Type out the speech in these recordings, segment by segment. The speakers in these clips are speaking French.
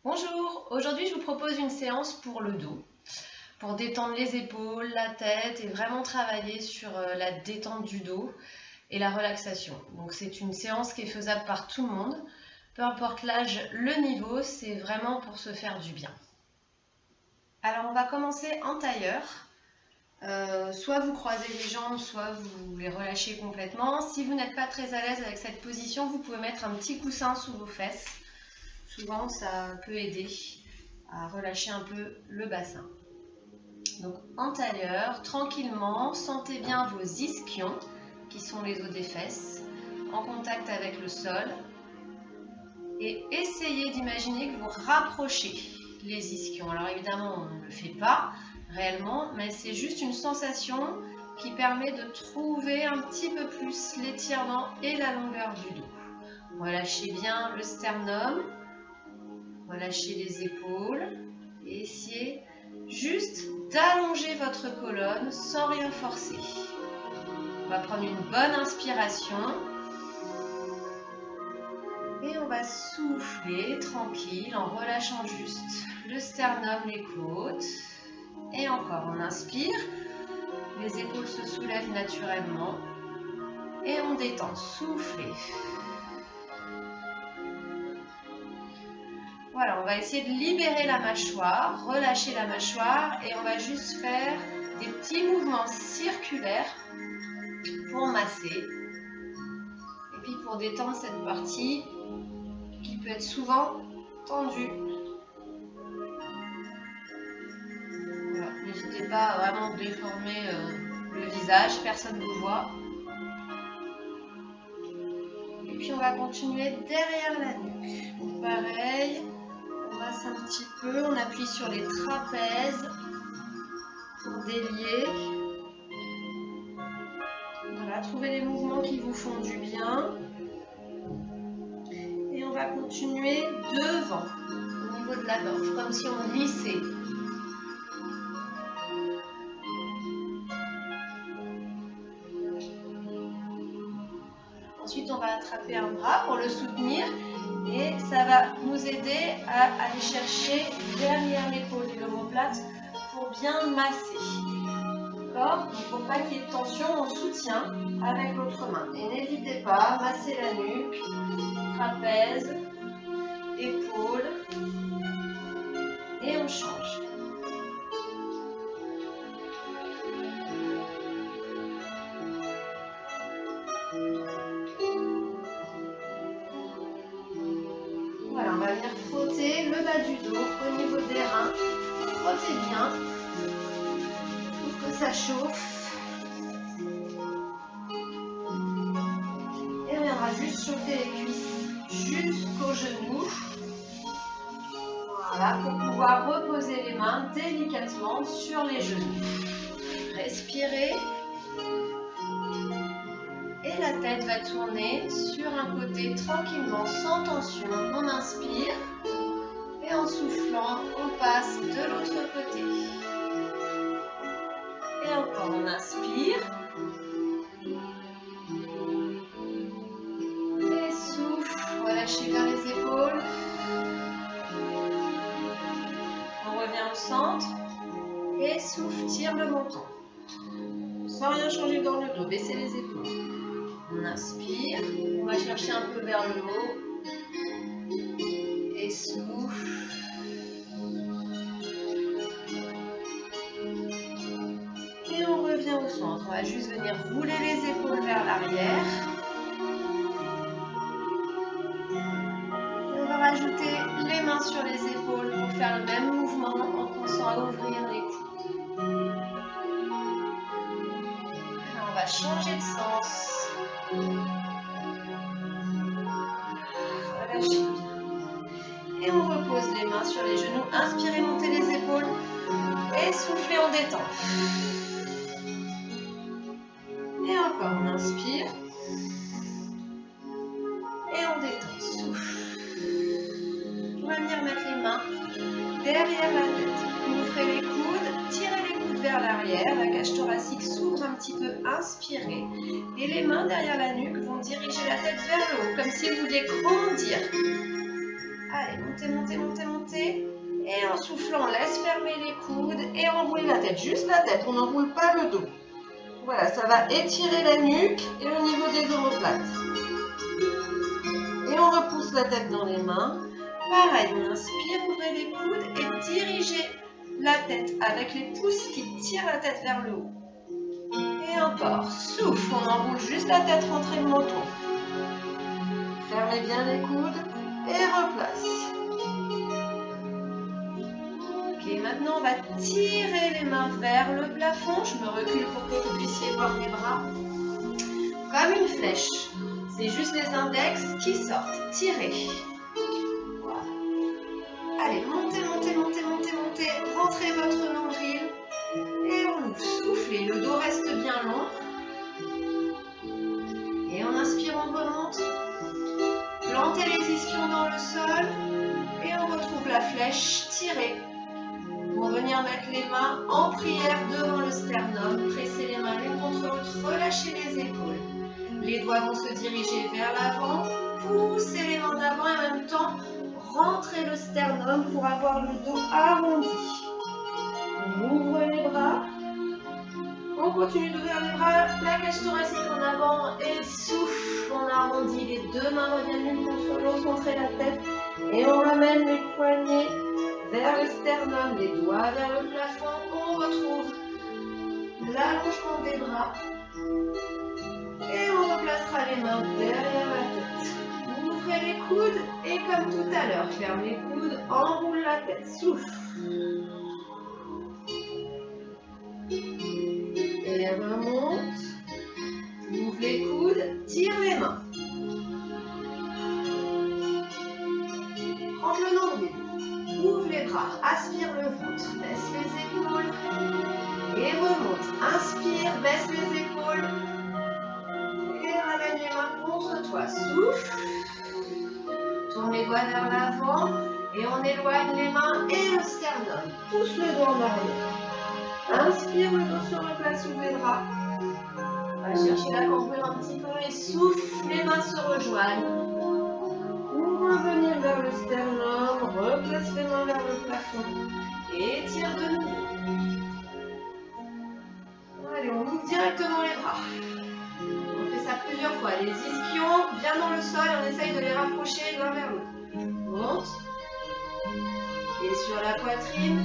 Bonjour, aujourd'hui je vous propose une séance pour le dos, pour détendre les épaules, la tête et vraiment travailler sur la détente du dos et la relaxation. Donc c'est une séance qui est faisable par tout le monde, peu importe l'âge, le niveau, c'est vraiment pour se faire du bien. Alors on va commencer en tailleur. Soit vous croisez les jambes, soit vous les relâchez complètement. Si vous n'êtes pas très à l'aise avec cette position, vous pouvez mettre un petit coussin sous vos fesses. Souvent ça peut aider à relâcher un peu le bassin. Donc en tailleur, tranquillement, sentez bien vos ischions, qui sont les os des fesses, en contact avec le sol. Et essayez d'imaginer que vous rapprochez les ischions. Alors évidemment, on ne le fait pas réellement, mais c'est juste une sensation qui permet de trouver un petit peu plus l'étirement et la longueur du dos. Relâchez bien le sternum, relâchez les épaules et essayez juste d'allonger votre colonne sans rien forcer. On va prendre une bonne inspiration et on va souffler tranquille en relâchant juste le sternum, les côtes. Et encore, on inspire, les épaules se soulèvent naturellement et on détend, soufflez. Voilà, on va essayer de libérer la mâchoire, relâcher la mâchoire et on va juste faire des petits mouvements circulaires pour masser et puis pour détendre cette partie qui peut être souvent tendue. Voilà, n'hésitez pas à vraiment déformer le visage, personne ne vous voit. Et puis on va continuer derrière la nuque. Donc pareil, on masse un petit peu, on appuie sur les trapèzes pour délier. Voilà, trouvez les mouvements qui vous font du bien. Et on va continuer devant, au niveau de la gorge, comme si on glissait. Ensuite, on va attraper un bras pour le soutenir et ça va nous aider à aller chercher derrière l'épaule et l'omoplate pour bien masser. D'accord ? Donc, pour pas qu'il y ait de tension, on soutient avec l'autre main. Et n'hésitez pas à masser la nuque, trapèze, épaules et on change. Voilà, on va venir frotter le bas du dos au niveau des reins. Frottez bien pour que ça chauffe. Et on viendra juste chauffer les cuisses jusqu'aux genoux. Voilà, pour pouvoir reposer les mains délicatement sur les genoux. Respirez. Et la tête va tourner sur un côté tranquillement, sans tension. On inspire. Et en soufflant, on passe de l'autre côté. Et encore, on inspire. Et souffle. Relâchez vers les épaules. On revient au centre. Et souffle, tire le menton. Sans rien changer dans le dos, baissez les épaules. On inspire. On va chercher un peu vers le haut. Et souffle. Et on revient au centre. On va juste venir rouler les épaules vers l'arrière. Et on va rajouter les mains sur les épaules pour faire le même mouvement en pensant à ouvrir les coudes. Alors on va changer de sens. Relâchez bien. Et on repose les mains sur les genoux. Inspirez, montez les épaules. Et soufflez, on détend. Et encore, on inspire. Et on détend. Souffle. On va venir mettre les mains derrière la tête. Ouvrez les coudes, tirez les coudes vers l'arrière. La cage thoracique s'ouvre un petit peu. Inspirez. Et les mains derrière la nuque vont diriger la tête vers le haut, comme si vous vouliez grandir. Allez, montez, montez, montez, montez. Et en soufflant, on laisse fermer les coudes et enrouler la tête. Juste la tête, on n'enroule pas le dos. Voilà, ça va étirer la nuque et le niveau des omoplates. Et on repousse la tête dans les mains. Pareil, on inspire, ouvrez les coudes et dirigez la tête avec les pouces qui tirent la tête vers le haut. Et encore, souffle, on enroule juste la tête, rentrez le menton. Fermez bien les coudes et replace. Ok, maintenant on va tirer les mains vers le plafond. Je me recule pour que vous puissiez voir mes bras. Comme une flèche. C'est juste les index qui sortent. Tirez. Voilà. Allez, montez, montez, montez, montez, montez. Rentrez votre nombril. Et on ouvre. Soufflez. Le dos reste bien long. Et en inspirant, on remonte. Plantez les ischions dans le sol. Et on retrouve la flèche. Tirez. Pour venir mettre les mains en prière devant le sternum. Pressez les mains l'une contre l'autre. Relâchez les épaules. Les doigts vont se diriger vers l'avant, poussez les mains en avant et en même temps, rentrez le sternum pour avoir le dos arrondi. On ouvre les bras, on continue d'ouvrir les bras, la cage thoracique en avant et souffle, on arrondit, les deux mains reviennent l'une contre l'autre, montrez la tête et on ramène les poignets vers le sternum, les doigts vers le plafond, on retrouve l'allongement des bras. Et on replacera les mains derrière la tête. Ouvrez les coudes et comme tout à l'heure, ferme les coudes, enroule la tête, souffle. Et remonte. Ouvre les coudes, tire les mains. Prends le nombril. Ouvre les bras, aspire le ventre, baisse les épaules. Et remonte. Inspire, baisse les épaules. Ramène les mains contre toi, souffle, tourne les doigts vers l'avant et on éloigne les mains et le sternum, pousse le dos en arrière, inspire, le dos se replace sous les bras, on va chercher la cambrure un petit peu et souffle, les mains se rejoignent, pour revenir vers le sternum, replace les mains vers le plafond et tire de nouveau. Allez, on ouvre directement les bras. Ça plusieurs fois, les ischions bien dans le sol, on essaye de les rapprocher l'un vers l'autre. Monte. Et sur la poitrine,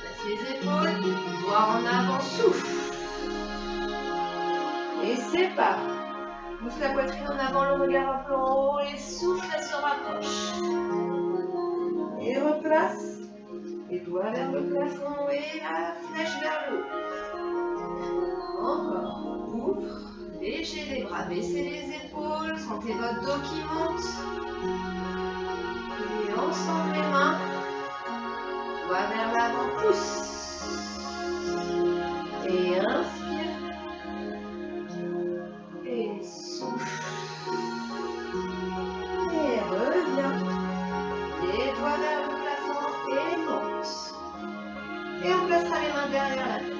laisse les épaules, doigts en avant, souffle. Et sépare. Pousse la poitrine en avant, le regard un peu en haut et souffle, elle se rapproche. Et replace. Les doigts vers le plafond et la flèche vers le haut. Encore. Ouvre. Léger les bras, baissez les épaules, sentez votre dos qui monte. Et ensemble les mains, doigts vers l'avant, pousse. Et inspire. Et souffle. Et reviens. Les doigts vers le plafond et monte. Et on placera les mains derrière la tête.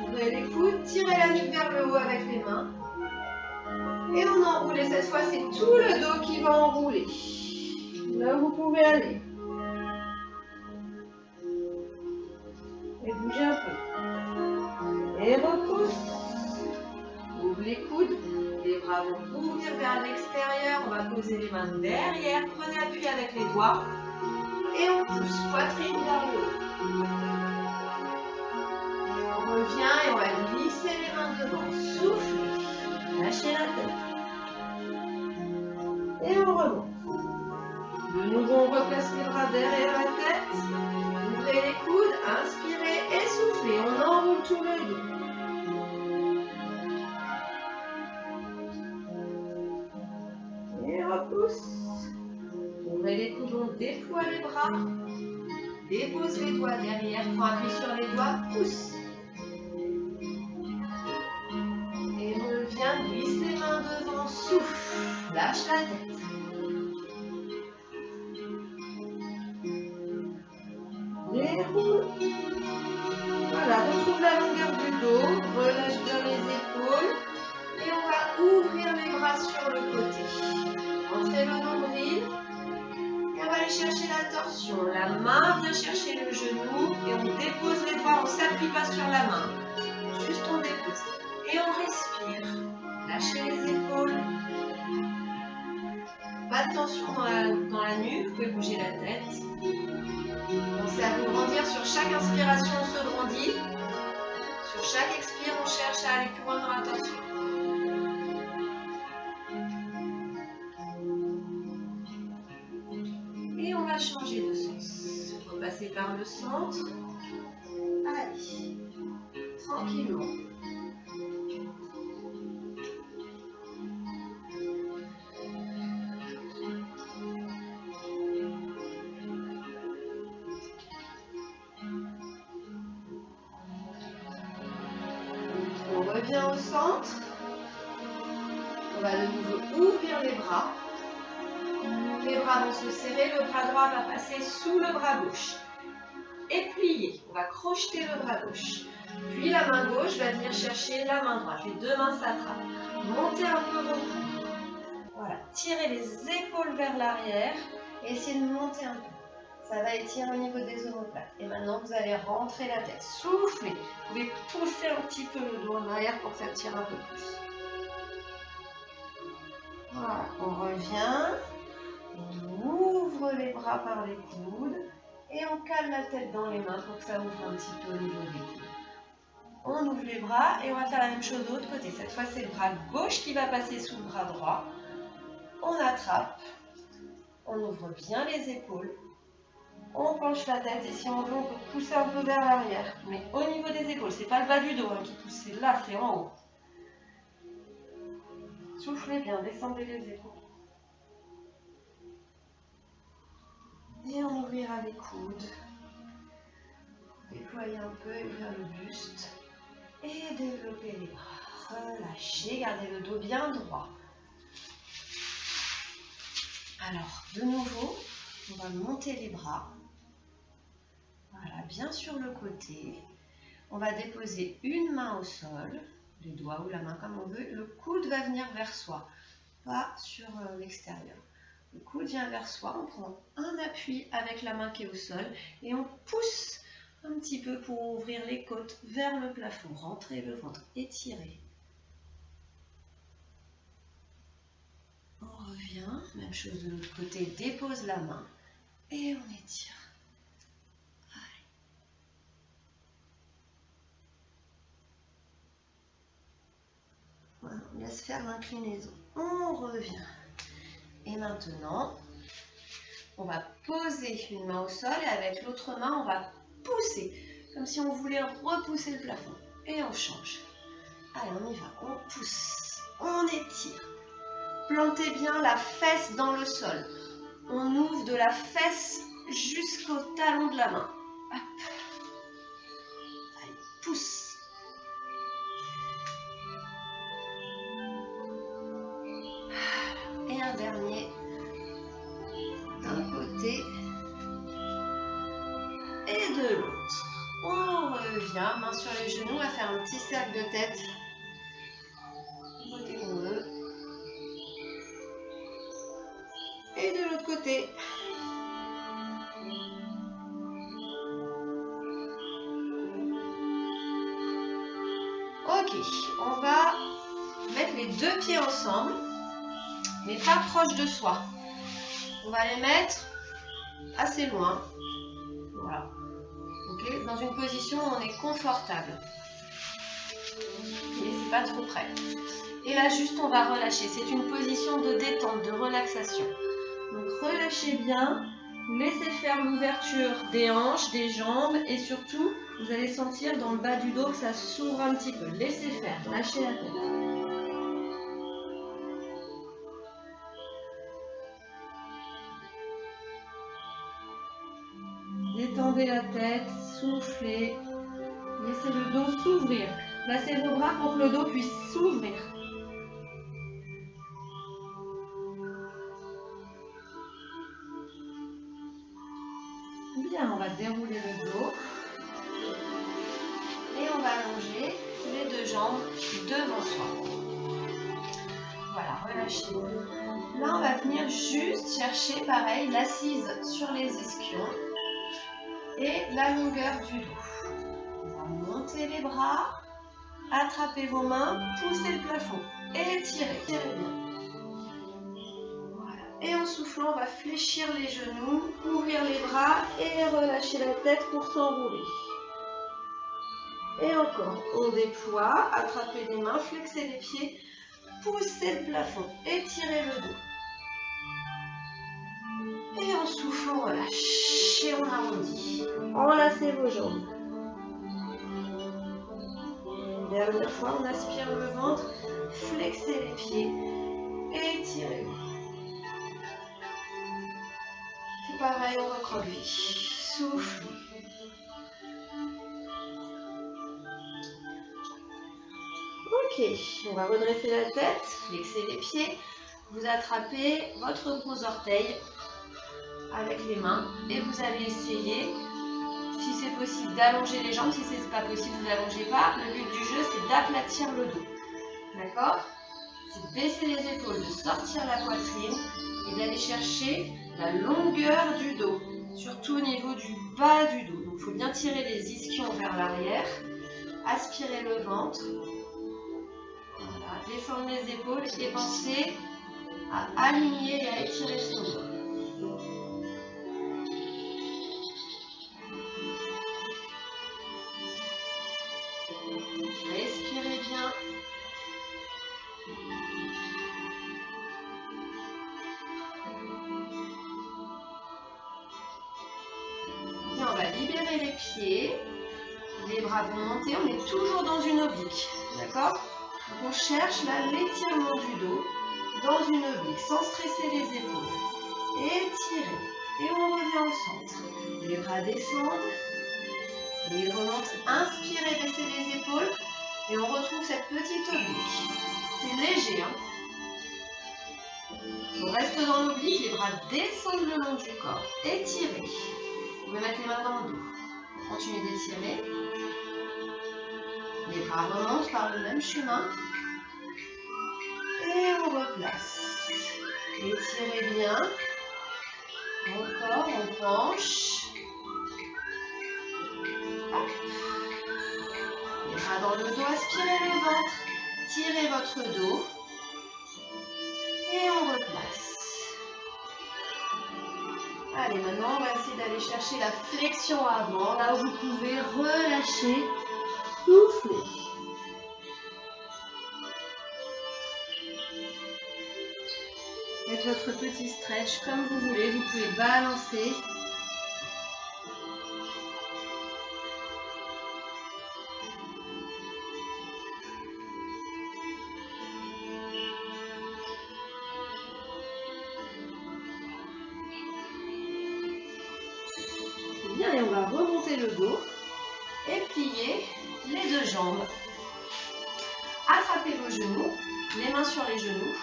Ouvrez les coudes, tirez la nuque vers le haut avec les mains. Et on enroule, et cette fois c'est tout le dos qui va enrouler. Là vous pouvez aller. Et bougez un peu. Et repousse. Ouvre les coudes. Les bras vont ouvrir vers l'extérieur. On va poser les mains derrière. Prenez appui avec les doigts. Et on pousse, poitrine vers le haut. On revient et on va glisser les mains devant. Soufflez. Lâchez la tête. Et on remonte. De nouveau, on replace les bras derrière la tête. Ouvrez les coudes, inspirez et soufflez. On enroule tout le dos. Et repousse. Ouvrez les coudes, on déploie les bras. Dépose les doigts derrière. Prends appui sur les doigts, pousse. Et reviens, glisse les mains devant, souffle. Lâche la tête. Déroule. Voilà, retrouve la longueur du dos, relâche bien les épaules et on va ouvrir les bras sur le côté. Entrez le nombril et on va aller Attention, la main vient chercher le genou et on dépose les doigts, on ne s'appuie pas sur la main. Juste on dépose. Et on respire. Lâchez les épaules. Pas de tension dans la nuque, vous pouvez bouger la tête. Pensez à vous grandir sur chaque inspiration, on se grandit. Sur chaque expire, on cherche à aller plus loin dans la torsion. Et on va changer de sens. Repasser par le centre. Allez, tranquillement. On revient au centre. On va de nouveau ouvrir les bras. Les bras vont se serrer, le bras droit va passer sous le bras gauche. Et plier, on va crocheter le bras gauche. Puis la main gauche va venir chercher la main droite. Les deux mains s'attrapent. Montez un peu vos coudes. Voilà, tirez les épaules vers l'arrière et essayez de monter un peu. Ça va étirer au niveau des omoplates. Et maintenant, vous allez rentrer la tête. Soufflez. Vous pouvez pousser un petit peu le dos en arrière pour que ça tire un peu plus. Voilà, on revient. On ouvre les bras par les coudes. Et on cale la tête dans les mains pour que ça ouvre un petit peu au niveau des coudes. On ouvre les bras et on va faire la même chose de l'autre côté. Cette fois, c'est le bras gauche qui va passer sous le bras droit. On attrape. On ouvre bien les épaules. On penche la tête et si on veut, on peut pousser un peu vers l'arrière. Mais au niveau des épaules, c'est pas le bas du dos qui pousse, c'est là, c'est en haut. Soufflez bien, descendez les épaules. Et on ouvrira les coudes. Déployez un peu, ouvrir le buste. Et développer les bras. Relâchez, gardez le dos bien droit. Alors, de nouveau, on va monter les bras. Voilà, bien sur le côté. On va déposer une main au sol, les doigts ou la main comme on veut. Le coude va venir vers soi, pas sur l'extérieur. Le coude vient vers soi, on prend un appui avec la main qui est au sol et on pousse un petit peu pour ouvrir les côtes vers le plafond. Rentrez le ventre, étirez. On revient, même chose de l'autre côté, dépose la main et on étire. Allez. Voilà, on laisse faire l'inclinaison. On revient. Et maintenant, on va poser une main au sol et avec l'autre main, on va pousser, comme si on voulait repousser le plafond. Et on change. Allez, on y va. On pousse, on étire. Plantez bien la fesse dans le sol. On ouvre de la fesse jusqu'au talon de la main. Hop. Allez, pousse. Et un dernier d'un côté et de l'autre. On revient, main sur les genoux, on va faire un petit cercle de tête. Côté qu'on veut. Et de l'autre côté. Ok, on va mettre les deux pieds ensemble, mais pas proche de soi. On va les mettre assez loin. Voilà. Okay. Dans une position où on est confortable. Et c'est pas trop près. Et là, juste, on va relâcher. C'est une position de détente, de relaxation. Donc, relâchez bien. Laissez faire l'ouverture des hanches, des jambes. Et surtout, vous allez sentir dans le bas du dos que ça s'ouvre un petit peu. Laissez faire. Lâchez la tête. Détendez la tête, soufflez, laissez le dos s'ouvrir. Placez vos bras pour que le dos puisse s'ouvrir. Bien, on va dérouler le dos. Et on va allonger les deux jambes devant soi. Voilà, relâcher. Là, on va venir juste chercher, pareil, l'assise sur les ischions et la longueur du dos. On va monter les bras, attrapez vos mains, poussez le plafond et tirez. Tirez bien. Voilà. Et en soufflant, on va fléchir les genoux, ouvrir les bras et relâcher la tête pour s'enrouler. Et encore, on déploie, attrapez les mains, flexez les pieds, poussez le plafond, étirez le dos. Et en soufflant, on relâche et on arrondit. Enlacez vos jambes. Une dernière fois, on aspire le ventre, flexez les pieds, étirez. C'est pareil, on recroqueville. Souffle. Ok, on va redresser la tête, flexer les pieds. Vous attrapez votre gros orteil avec les mains et vous allez essayer, si c'est possible, d'allonger les jambes. Si ce n'est pas possible, vous n'allongez pas. Le but du jeu, c'est d'aplatir le dos. D'accord? C'est de baisser les épaules, de sortir la poitrine et d'aller chercher la longueur du dos, surtout au niveau du bas du dos. Donc, il faut bien tirer les ischions vers l'arrière, aspirer le ventre. Voilà, descendre les épaules et penser à aligner et à étirer son dos. Respirez bien. Et on va libérer les pieds. Les bras vont monter. On est toujours dans une oblique. D'accord? Donc on cherche l'étirement du dos dans une oblique, sans stresser les épaules. Étirez. Et on revient au centre. Les bras descendent. Et ils remontent. Inspirez, baissez les épaules. Et on retrouve cette petite oblique. C'est léger, hein? On reste dans l'oblique, les bras descendent le long du corps. Étirez. Vous pouvez mettre les mains dans le dos. Continuez d'étirer. Les bras remontent par le même chemin. Et on replace. Étirez bien. Encore, on penche. Hop. Les bras dans le dos, aspirez le ventre. Tirez votre dos. Et on replace. Allez, maintenant, on va essayer d'aller chercher la flexion avant. Là où vous pouvez relâcher, souffler. Faites votre petit stretch comme vous voulez. Vous pouvez balancer. Bien, et on va remonter le dos et plier les deux jambes. Attrapez vos genoux, les mains sur les genoux.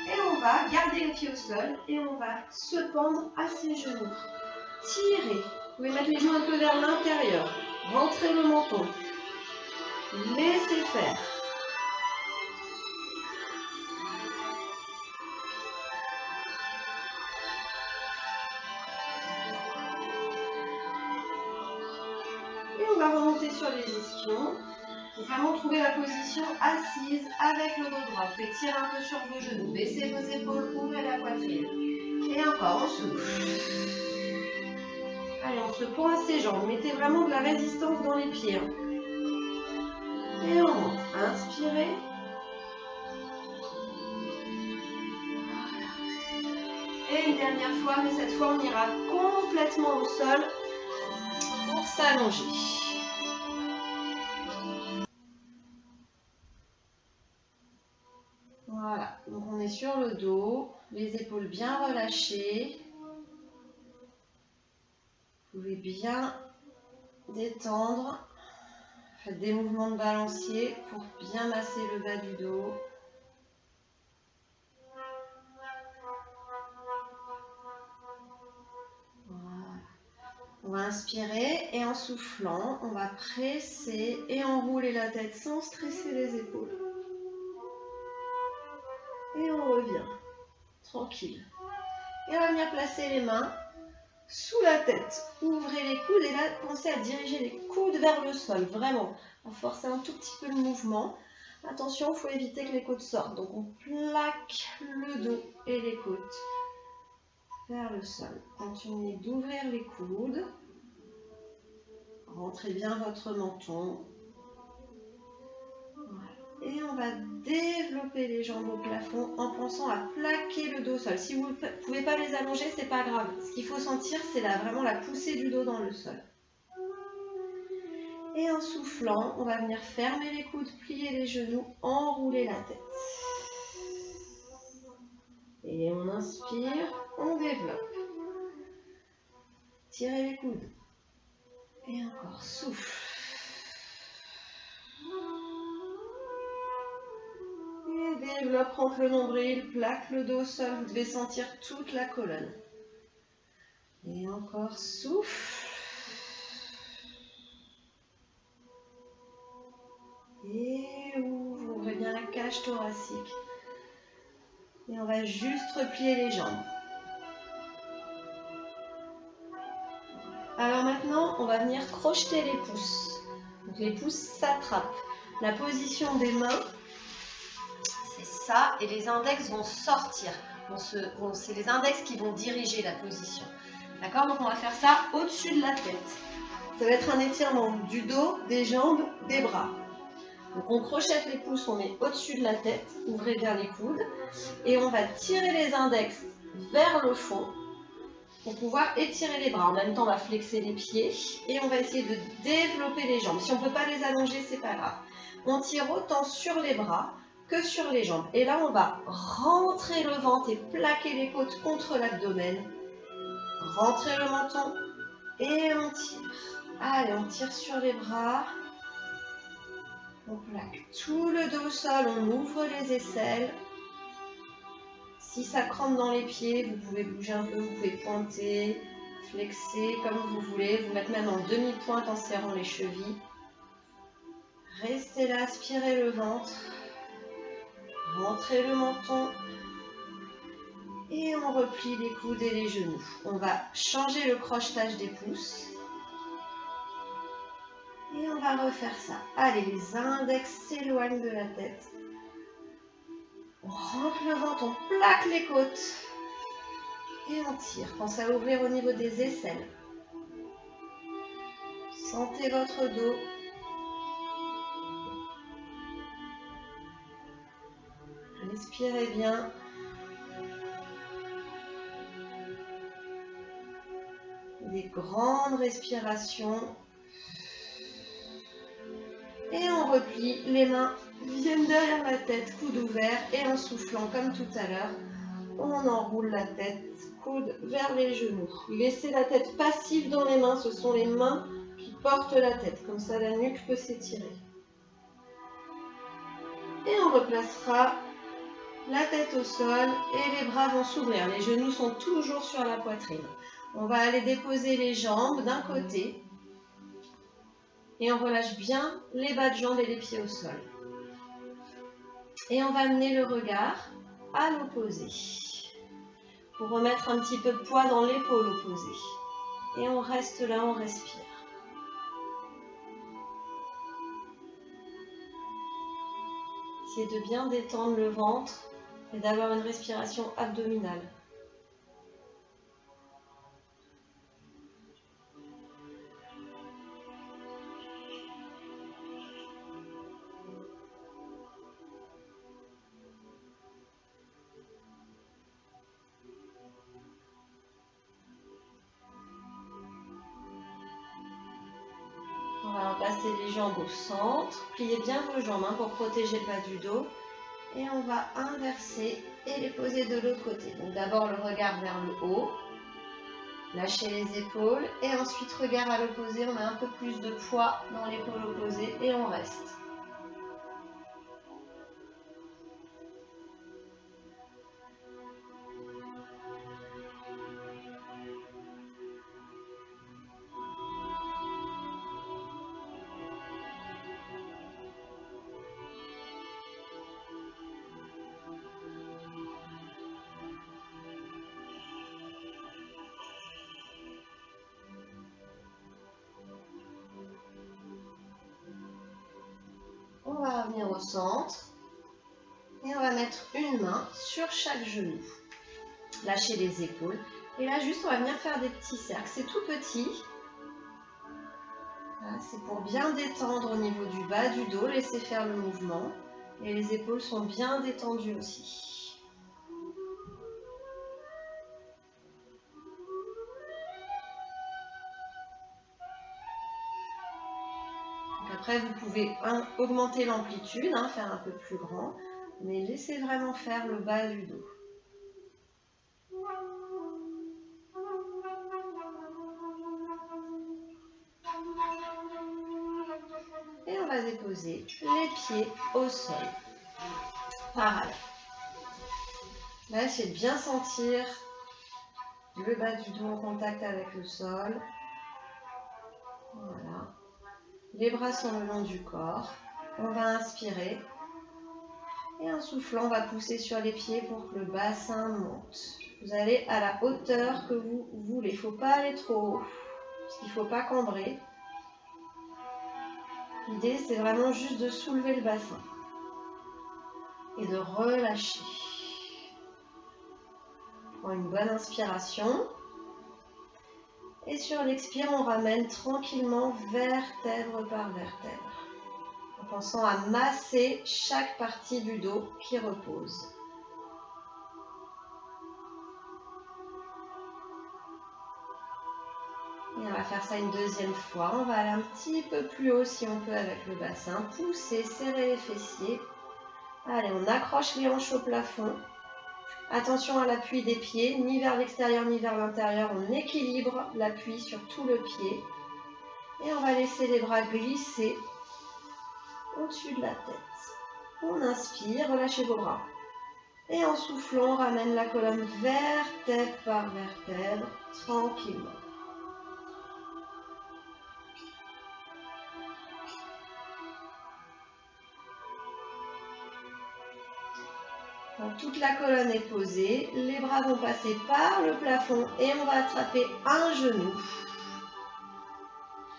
Et on va garder les pieds au sol et on va se pendre à ses genoux. Tirez. Vous pouvez mettre les genoux un peu vers l'intérieur. Rentrez le menton. Laissez faire. Et on va remonter sur les ischions. Vraiment trouver la position assise avec le dos droit. Vous pouvez tirer un peu sur vos genoux. Baissez vos épaules, ouvrez la poitrine. Et encore, on souffle. Allez, on se pend à ses jambes. Mettez vraiment de la résistance dans les pieds. Et on monte. Inspirez. Et une dernière fois, mais cette fois, on ira complètement au sol pour s'allonger. Voilà, donc on est sur le dos, les épaules bien relâchées. Vous pouvez bien détendre. Faites des mouvements de balancier pour bien masser le bas du dos. Voilà. On va inspirer et en soufflant, on va presser et enrouler la tête sans stresser les épaules. Et on revient, tranquille. Et on va venir placer les mains sous la tête. Ouvrez les coudes et là, pensez à diriger les coudes vers le sol, vraiment. On va forcer un tout petit peu le mouvement. Attention, il faut éviter que les côtes sortent. Donc on plaque le dos et les côtes vers le sol. Continuez d'ouvrir les coudes. Rentrez bien votre menton. Voilà. Et on va développer les jambes au plafond en pensant à plaquer le dos au sol. Si vous ne pouvez pas les allonger, c'est pas grave. Ce qu'il faut sentir, c'est vraiment la poussée du dos dans le sol. Et en soufflant, on va venir fermer les coudes, plier les genoux, enrouler la tête. Et on inspire, on développe. Tirez les coudes. Et encore, souffle. Et développe, rentre le nombril, plaque le dos au sol. Vous devez sentir toute la colonne. Et encore, souffle. Et ouvre, ouvrez bien la cage thoracique. Et on va juste replier les jambes. Alors maintenant, on va venir crocheter les pouces. Donc les pouces s'attrapent. La position des mains, c'est ça, et les index vont sortir. C'est les index qui vont diriger la position. D'accord? Donc on va faire ça au-dessus de la tête. Ça va être un étirement du dos, des jambes, des bras. Donc on crochette les pouces, on met au-dessus de la tête, ouvrez bien les coudes, et on va tirer les index vers le fond pour pouvoir étirer les bras. En même temps, on va flexer les pieds et on va essayer de développer les jambes. Si on ne peut pas les allonger, c'est pas grave. On tire autant sur les bras que sur les jambes. Et là, on va rentrer le ventre et plaquer les côtes contre l'abdomen. Rentrer le menton et on tire. Allez, on tire sur les bras. On plaque tout le dos au sol, on ouvre les aisselles. Si ça crampe dans les pieds, vous pouvez bouger un peu, vous pouvez pointer, flexer comme vous voulez, vous mettre même en demi-pointe en serrant les chevilles. Restez là, aspirez le ventre, rentrez le menton et on replie les coudes et les genoux. On va changer le crochetage des pouces et on va refaire ça. Allez, les index s'éloignent de la tête. On rentre le ventre, on plaque les côtes. Et on tire. Pensez à ouvrir au niveau des aisselles. Sentez votre dos. Respirez bien. Des grandes respirations. Et on replie. Les mains viennent derrière la tête, coude ouvert. Et en soufflant comme tout à l'heure, on enroule la tête, coude vers les genoux. Laissez la tête passive dans les mains. Ce sont les mains qui portent la tête. Comme ça, la nuque peut s'étirer. Et on replacera la tête au sol et les bras vont s'ouvrir. Les genoux sont toujours sur la poitrine. On va aller déposer les jambes d'un côté et on relâche bien les bas de jambes et les pieds au sol. Et on va amener le regard à l'opposé pour remettre un petit peu de poids dans l'épaule opposée. Et on reste là, on respire. Essayez de bien détendre le ventre et d'avoir une respiration abdominale. On va passer les jambes au centre. Pliez bien vos jambes pour protéger le bas du dos. Et on va inverser et les poser de l'autre côté. Donc d'abord le regard vers le haut. Lâchez les épaules. Et ensuite regard à l'opposé. On a un peu plus de poids dans l'épaule opposée. Et on reste. recentre. Et on va mettre une main sur chaque genou. Lâcher les épaules. Et là, juste, on va venir faire des petits cercles. C'est tout petit. Voilà, c'est pour bien détendre au niveau du bas du dos. Laisser faire le mouvement. Et les épaules sont bien détendues aussi. Donc après, vous pouvez augmenter l'amplitude, faire un peu plus grand. Mais laissez vraiment faire le bas du dos. Et on va déposer les pieds au sol. Pareil. Là, essayez de bien sentir le bas du dos en contact avec le sol. Voilà. Les bras sont le long du corps. On va inspirer. Et en soufflant, on va pousser sur les pieds pour que le bassin monte. Vous allez à la hauteur que vous voulez. Il ne faut pas aller trop haut, parce qu'il ne faut pas cambrer. L'idée, c'est vraiment juste de soulever le bassin et de relâcher. On prend une bonne inspiration. Et sur l'expire, on ramène tranquillement vertèbre par vertèbre, en pensant à masser chaque partie du dos qui repose. Et on va faire ça une deuxième fois. On va aller un petit peu plus haut si on peut avec le bassin. Pousser, serrer les fessiers. Allez, on accroche les hanches au plafond. Attention à l'appui des pieds, ni vers l'extérieur ni vers l'intérieur. On équilibre l'appui sur tout le pied. Et on va laisser les bras glisser au-dessus de la tête. On inspire, relâchez vos bras. Et en soufflant, on ramène la colonne vertèbre par vertèbre, tranquillement. Donc, toute la colonne est posée, les bras vont passer par le plafond et on va attraper un genou.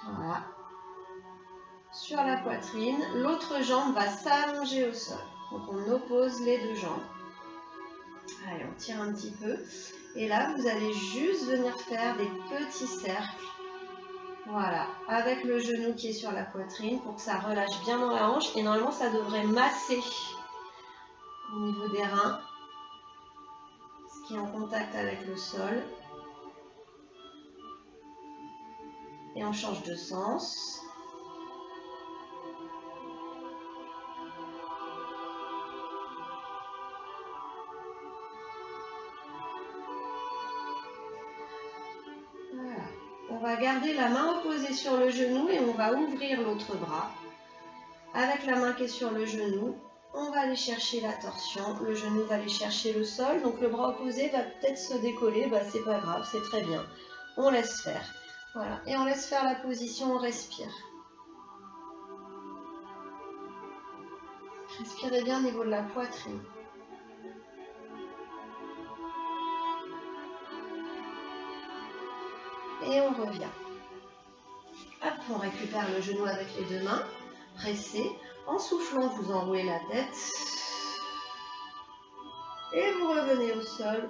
Voilà. Sur la poitrine, l'autre jambe va s'allonger au sol. Donc on oppose les deux jambes. Allez, on tire un petit peu. Et là, vous allez juste venir faire des petits cercles. Voilà, avec le genou qui est sur la poitrine pour que ça relâche bien dans la hanche. Et normalement, ça devrait masser au niveau des reins, ce qui est en contact avec le sol. Et on change de sens. Voilà. On va garder la main opposée sur le genou et on va ouvrir l'autre bras. Avec la main qui est sur le genou, on va aller chercher la torsion, le genou va aller chercher le sol, donc le bras opposé va peut-être se décoller, c'est pas grave, c'est très bien. On laisse faire. Voilà, et on laisse faire la position, on respire. Respirez bien au niveau de la poitrine. Et on revient. Hop, on récupère le genou avec les deux mains, pressez. En soufflant, vous enroulez la tête. Et vous revenez au sol.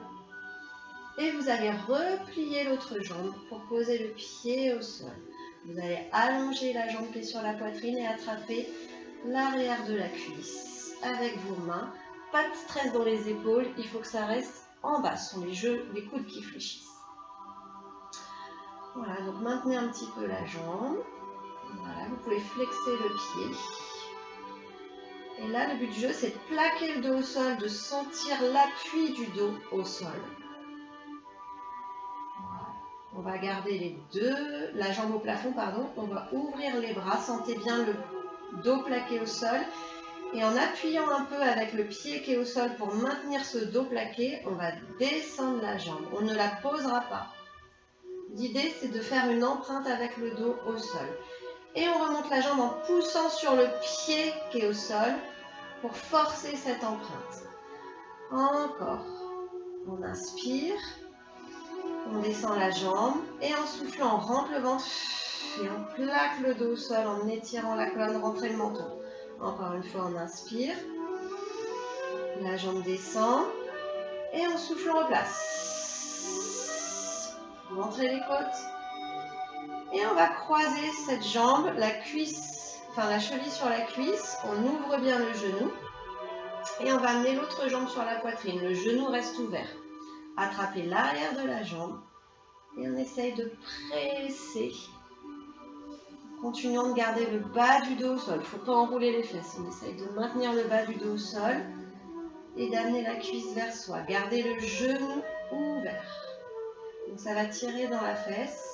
Et vous allez replier l'autre jambe pour poser le pied au sol. Vous allez allonger la jambe qui est sur la poitrine et attraper l'arrière de la cuisse avec vos mains. Pas de stress dans les épaules, il faut que ça reste en bas. Ce sont les coudes qui fléchissent. Voilà, donc maintenez un petit peu la jambe. Voilà, vous pouvez flexer le pied. Et là, le but du jeu, c'est de plaquer le dos au sol, de sentir l'appui du dos au sol. Voilà. On va garder la jambe au plafond, pardon. On va ouvrir les bras, sentez bien le dos plaqué au sol. Et en appuyant un peu avec le pied qui est au sol pour maintenir ce dos plaqué, on va descendre la jambe. On ne la posera pas. L'idée, c'est de faire une empreinte avec le dos au sol. Et on remonte la jambe en poussant sur le pied qui est au sol pour forcer cette empreinte. Encore. On inspire. On descend la jambe. Et en soufflant, on rentre le ventre. Et on plaque le dos au sol en étirant la colonne, rentrez le menton. Encore une fois, on inspire. La jambe descend. Et on souffle, on replace. Rentrez les côtes. Et on va croiser cette jambe, la cuisse, enfin la cheville sur la cuisse. On ouvre bien le genou. Et on va amener l'autre jambe sur la poitrine. Le genou reste ouvert. Attrapez l'arrière de la jambe. Et on essaye de presser. Continuons de garder le bas du dos au sol. Il ne faut pas enrouler les fesses. On essaye de maintenir le bas du dos au sol. Et d'amener la cuisse vers soi. Gardez le genou ouvert. Donc ça va tirer dans la fesse.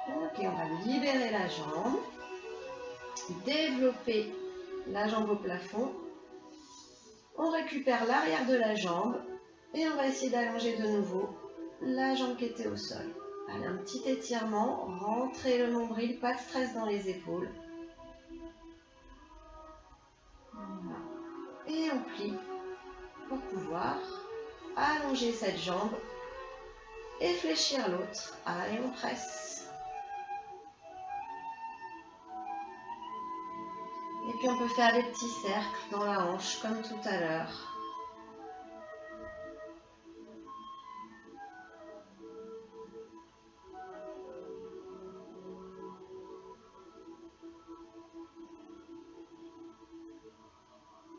Ok, on va libérer la jambe. Développer la jambe au plafond. On récupère l'arrière de la jambe. Et on va essayer d'allonger de nouveau la jambe qui était au sol. Allez, un petit étirement, rentrez le nombril, pas de stress dans les épaules. Voilà. Et on plie pour pouvoir allonger cette jambe et fléchir l'autre. Allez, on presse. Et puis on peut faire des petits cercles dans la hanche comme tout à l'heure.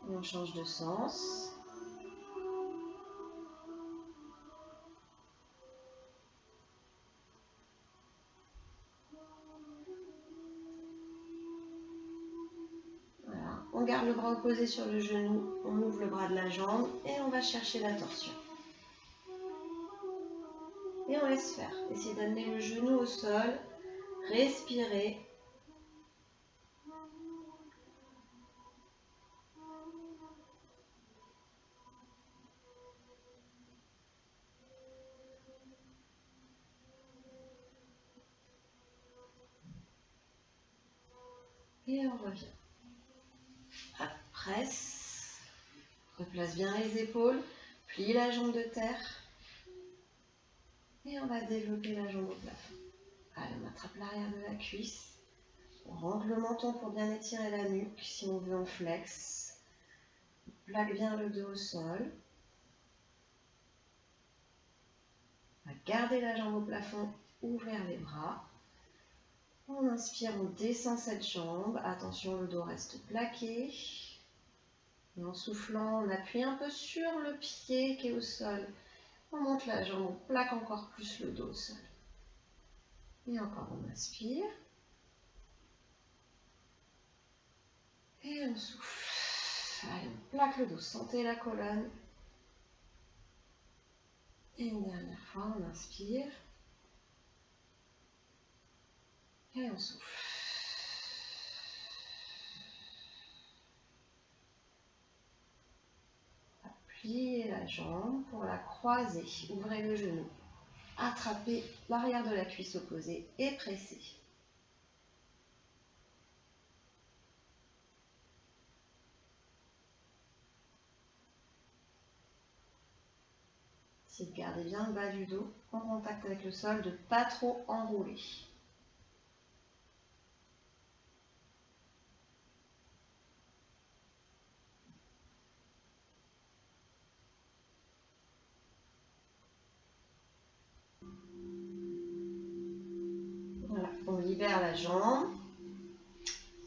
Et on change de sens. Voilà. On garde le bras opposé sur le genou, on ouvre le bras de la jambe et on va chercher la torsion. Et on laisse faire. Essayez d'amener le genou au sol, respirez. Et on revient. Hop, presse. Replace bien les épaules. Plie la jambe de terre. Et on va développer la jambe au plafond. Allez, on attrape l'arrière de la cuisse. On rentre le menton pour bien étirer la nuque. Si on veut, on flex. On plaque bien le dos au sol. On va garder la jambe au plafond, ouvrir les bras. On inspire, on descend cette jambe. Attention, le dos reste plaqué. Et en soufflant, on appuie un peu sur le pied qui est au sol. On monte la jambe, on plaque encore plus le dos au sol. Et encore, on inspire. Et on souffle. Allez, on plaque le dos, sentez la colonne. Et une dernière fois, on inspire. Et on souffle. Pliez la jambe pour la croiser. Ouvrez le genou. Attrapez l'arrière de la cuisse opposée et pressez. Essayez de garder bien le bas du dos en contact avec le sol, de ne pas trop enrouler. Voilà, on libère la jambe,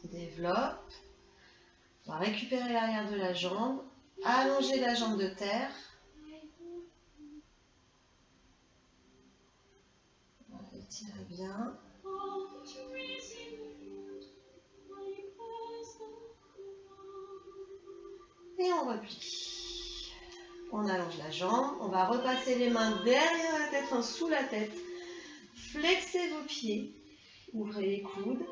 on développe. On va récupérer l'arrière de la jambe, allonger la jambe de terre. On va étirer bien. Et on replie. On allonge la jambe. On va repasser les mains derrière la tête, enfin sous la tête. Flexez vos pieds. Ouvrez les coudes.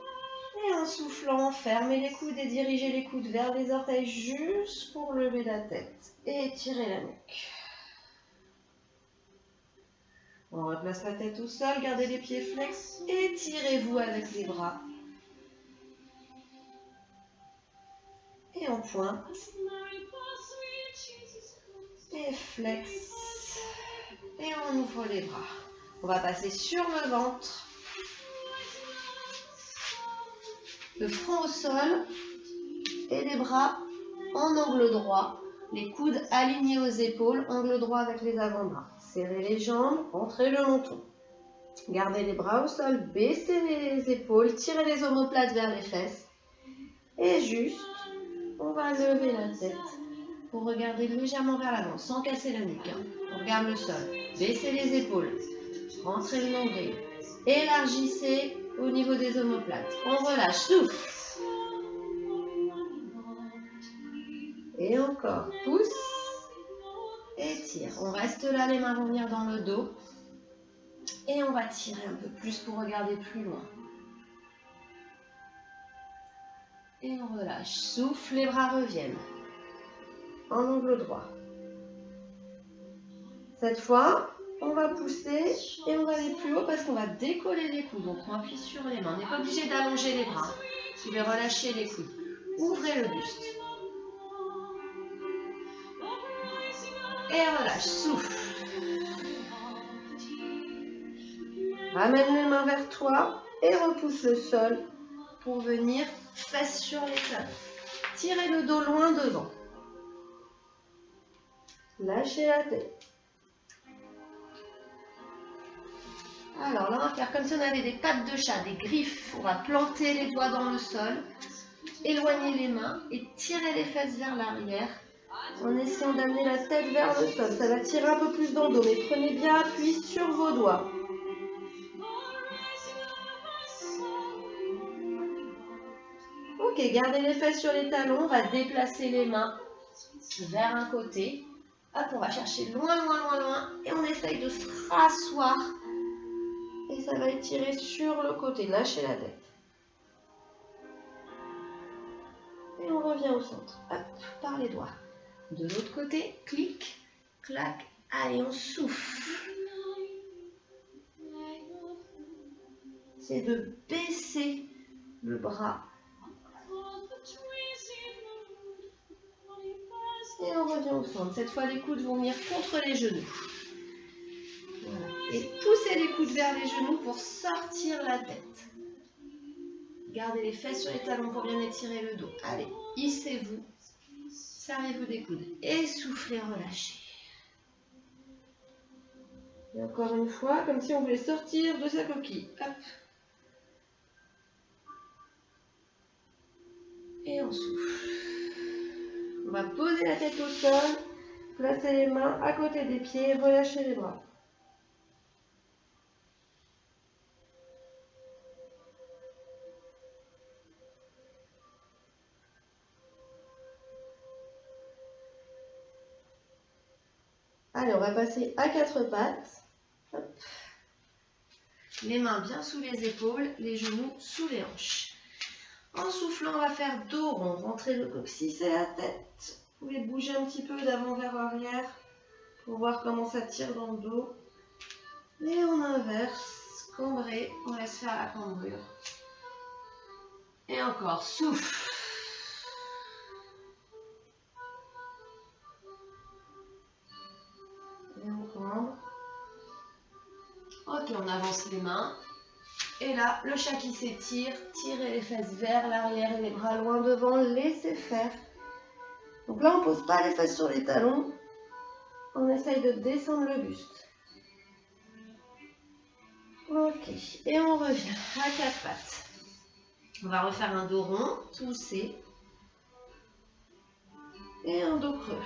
Et en soufflant, fermez les coudes et dirigez les coudes vers les orteils juste pour lever la tête. Et étirez la nuque. On replace la tête au sol, gardez les pieds flex. Étirez-vous avec les bras. Et on pointe. Et flex. Et on ouvre les bras. On va passer sur le ventre. Le front au sol et les bras en angle droit. Les coudes alignés aux épaules, angle droit avec les avant-bras. Serrez les jambes, rentrez le menton. Gardez les bras au sol, baissez les épaules, tirez les omoplates vers les fesses. Et juste, on va lever la tête pour regarder légèrement vers l'avant, sans casser la nuque. On regarde le sol, baissez les épaules, rentrez le nombril, élargissez au niveau des omoplates. On relâche, souffle. Et encore, pousse et tire. On reste là, les mains vont venir dans le dos. Et on va tirer un peu plus pour regarder plus loin. Et on relâche, souffle, les bras reviennent. En angle droit. Cette fois, on va pousser et on va aller plus haut parce qu'on va décoller les coudes. Donc on appuie sur les mains. On n'est pas obligé d'allonger les bras. Je vais relâcher les coudes. Ouvrez le buste. Et relâche, souffle. Ramène les mains vers toi et repousse le sol pour venir fesses sur les talons. Tirez le dos loin devant. Lâchez la tête. Alors là, on va faire comme si on avait des pattes de chat, des griffes. On va planter les doigts dans le sol, éloigner les mains et tirer les fesses vers l'arrière en essayant d'amener la tête vers le sol. Ça va tirer un peu plus dans le dos, mais prenez bien appui sur vos doigts. Ok, gardez les fesses sur les talons. On va déplacer les mains vers un côté. Hop, on va chercher loin, loin, loin, loin. Et on essaye de se rasseoir. Et ça va étirer sur le côté. Lâchez la tête. Et on revient au centre. Hop, par les doigts. De l'autre côté, clic, clac. Allez, on souffle. C'est de baisser le bras. Et on revient au centre. Cette fois, les coudes vont venir contre les genoux. Voilà. Et poussez les coudes vers les genoux pour sortir la tête. Gardez les fesses sur les talons pour bien étirer le dos. Allez, hissez-vous. Serrez-vous des coudes. Et soufflez, relâchez. Et encore une fois, comme si on voulait sortir de sa coquille. Hop. Et on souffle. On va poser la tête au sol, placer les mains à côté des pieds, relâcher les bras. Allez, on va passer à quatre pattes. Hop. Les mains bien sous les épaules, les genoux sous les hanches. En soufflant, on va faire dos rond. Rentrez le coccyx et la tête. Vous pouvez bouger un petit peu d'avant vers arrière pour voir comment ça tire dans le dos. Et on inverse, cambré, on laisse faire la cambrure. Et encore, souffle. Et on cambre. Ok, on avance les mains. Et là, le chat qui s'étire, tirez les fesses vers l'arrière et les bras loin devant, laissez faire. Donc là, on ne pose pas les fesses sur les talons. On essaye de descendre le buste. Ok, et on revient à quatre pattes. On va refaire un dos rond, poussé. Et un dos creux.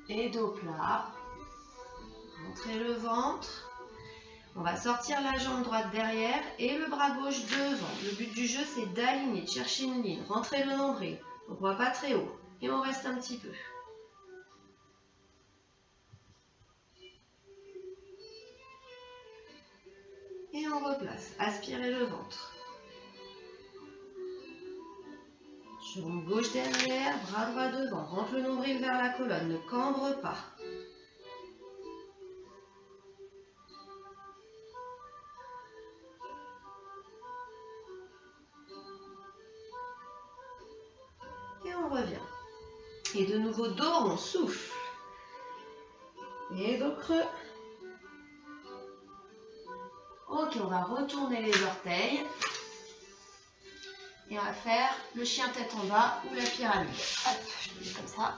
Et dos plat. Rentrez le ventre. On va sortir la jambe droite derrière et le bras gauche devant. Le but du jeu, c'est d'aligner, de chercher une ligne. Rentrez le nombril. Donc on ne va pas très haut. Et on reste un petit peu. Et on replace. Aspirez le ventre. Jambe gauche derrière, bras droit devant. Rentre le nombril vers la colonne. Ne cambre pas. Et on revient. Et de nouveau dos, on souffle. Et dos creux. Ok, on va retourner les orteils. Et on va faire le chien tête en bas ou la pyramide. Hop, je le mets comme ça.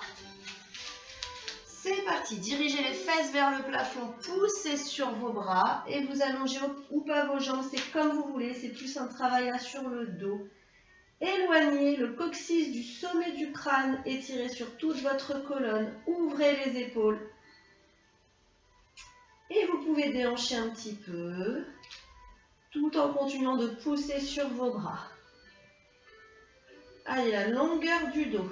C'est parti, dirigez les fesses vers le plafond, poussez sur vos bras et vous allongez ou pas vos jambes, c'est comme vous voulez, c'est plus un travail là sur le dos. Éloignez le coccyx du sommet du crâne, étirez sur toute votre colonne, ouvrez les épaules. Et vous pouvez déhancher un petit peu, tout en continuant de pousser sur vos bras. Allez, la longueur du dos.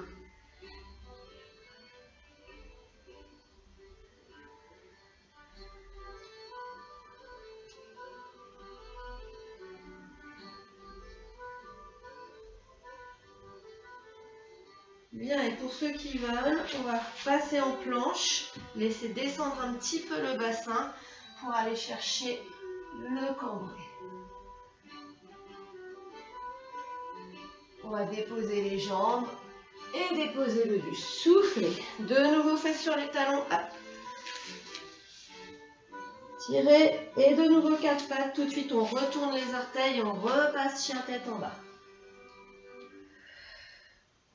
Bien, et pour ceux qui veulent, on va passer en planche, laisser descendre un petit peu le bassin pour aller chercher le cambouis. On va déposer les jambes et déposer le buste. Soufflez. De nouveau, fesses sur les talons. Hop. Tirez. Et de nouveau, quatre pattes. Tout de suite, on retourne les orteils. On repasse chien tête en bas.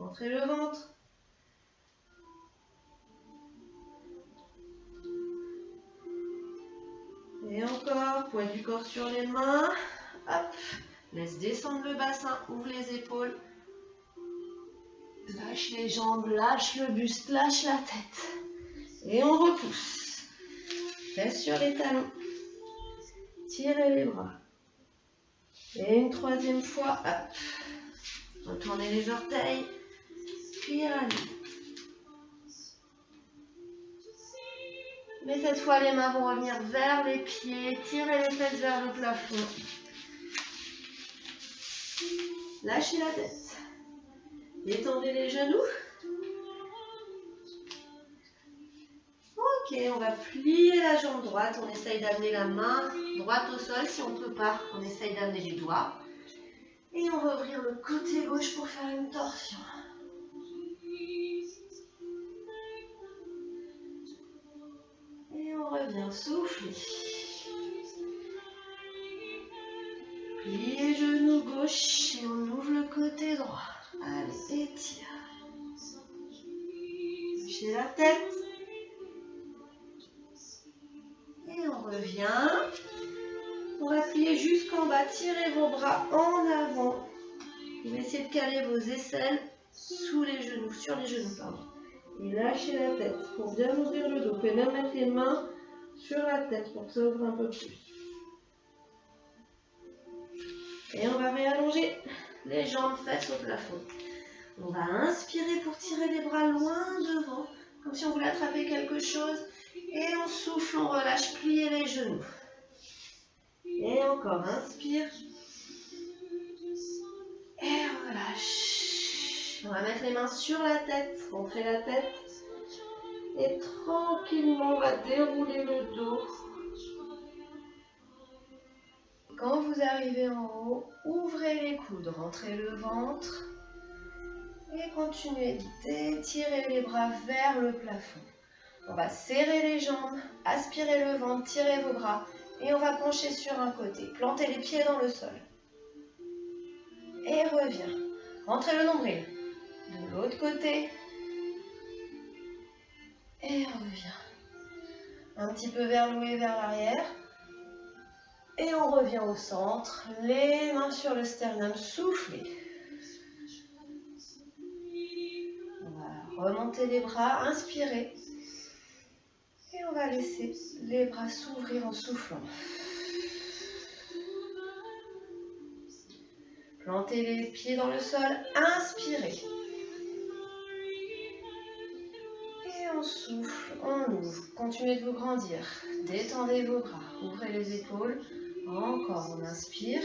Montrez le ventre. Et encore, poids du corps sur les mains. Hop. Laisse descendre le bassin, ouvre les épaules. Lâche les jambes, lâche le buste, lâche la tête. Et on repousse. Fesses sur les talons. Tirez les bras. Et une troisième fois, hop. Retournez les orteils. Pyramide. Mais cette fois, les mains vont revenir vers les pieds. Tirez les fesses vers le plafond. Lâchez la tête. Détendez les genoux. Ok, on va plier la jambe droite. On essaye d'amener la main droite au sol. Si on ne peut pas, on essaye d'amener les doigts. Et on va ouvrir le côté gauche pour faire une torsion. Et on revient souffler. Pliez genou gauche et on ouvre le côté droit. Allez, étire. Lâchez la tête. Et on revient. On va plier jusqu'en bas. Tirez vos bras en avant. Vous pouvez essayer de caler vos aisselles sous les genoux, sur les genoux, pardon. Et lâchez la tête pour bien ouvrir le dos. Vous pouvez même mettre les mains sur la tête pour que ça ouvre un peu plus. Et on va réallonger les jambes fesses au plafond. On va inspirer pour tirer les bras loin devant, comme si on voulait attraper quelque chose. Et on souffle, on relâche, pliez les genoux. Et encore, inspire. Et relâche. On va mettre les mains sur la tête, rentrer la tête. Et tranquillement, on va dérouler le dos. Quand vous arrivez en haut, ouvrez les coudes, rentrez le ventre. Et continuez d'étirer les bras vers le plafond. On va serrer les jambes, aspirer le ventre, tirer vos bras. Et on va pencher sur un côté. Plantez les pieds dans le sol. Et reviens. Rentrez le nombril. De l'autre côté. Et reviens. Un petit peu vers le haut et vers l'arrière. Et on revient au centre. Les mains sur le sternum. Soufflez. On va remonter les bras. Inspirez. Et on va laisser les bras s'ouvrir en soufflant. Plantez les pieds dans le sol. Inspirez. Et on souffle, on ouvre. Continuez de vous grandir. Détendez vos bras. Ouvrez les épaules. Encore, on inspire.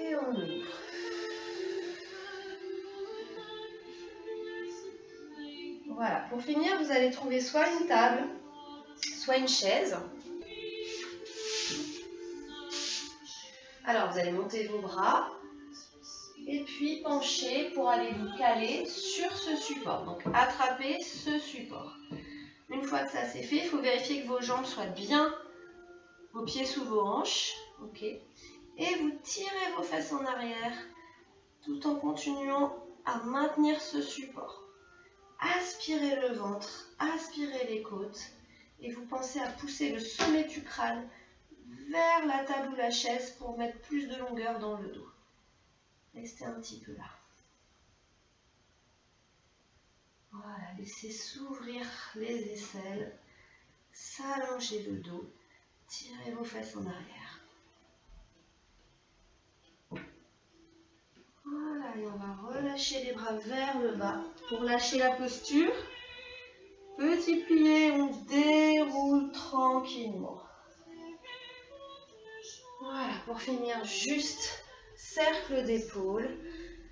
Et on ouvre. Voilà, pour finir, vous allez trouver soit une table, soit une chaise. Alors, vous allez monter vos bras. Et puis penchez pour aller vous caler sur ce support. Donc attrapez ce support. Une fois que ça c'est fait, il faut vérifier que vos jambes soient bien vos pieds sous vos hanches. Ok. Et vous tirez vos fesses en arrière tout en continuant à maintenir ce support. Aspirez le ventre, aspirez les côtes et vous pensez à pousser le sommet du crâne vers la table ou la chaise pour mettre plus de longueur dans le dos. Restez un petit peu là. Voilà, laissez s'ouvrir les aisselles, s'allonger le dos, tirez vos fesses en arrière. Voilà, et on va relâcher les bras vers le bas pour lâcher la posture. Petit plié, on déroule tranquillement. Voilà, pour finir, juste cercle d'épaule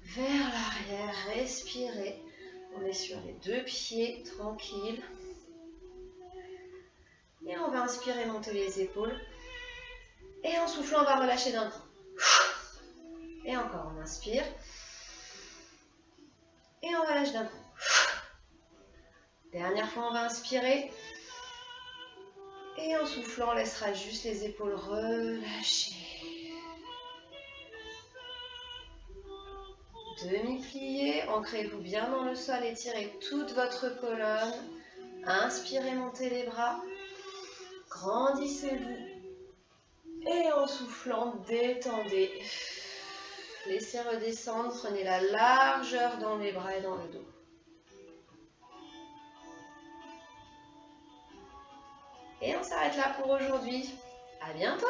vers l'arrière, respirez. On est sur les deux pieds, tranquille. Et on va inspirer, monter les épaules. Et en soufflant, on va relâcher d'un coup. Et encore, on inspire. Et on relâche d'un coup. Dernière fois, on va inspirer. Et en soufflant, on laissera juste les épaules relâchées. Demi-plié, ancrez-vous bien dans le sol, étirez toute votre colonne. Inspirez, montez les bras. Grandissez-vous. Et en soufflant, détendez. Laissez redescendre, prenez la largeur dans les bras et dans le dos. Et on s'arrête là pour aujourd'hui. À bientôt!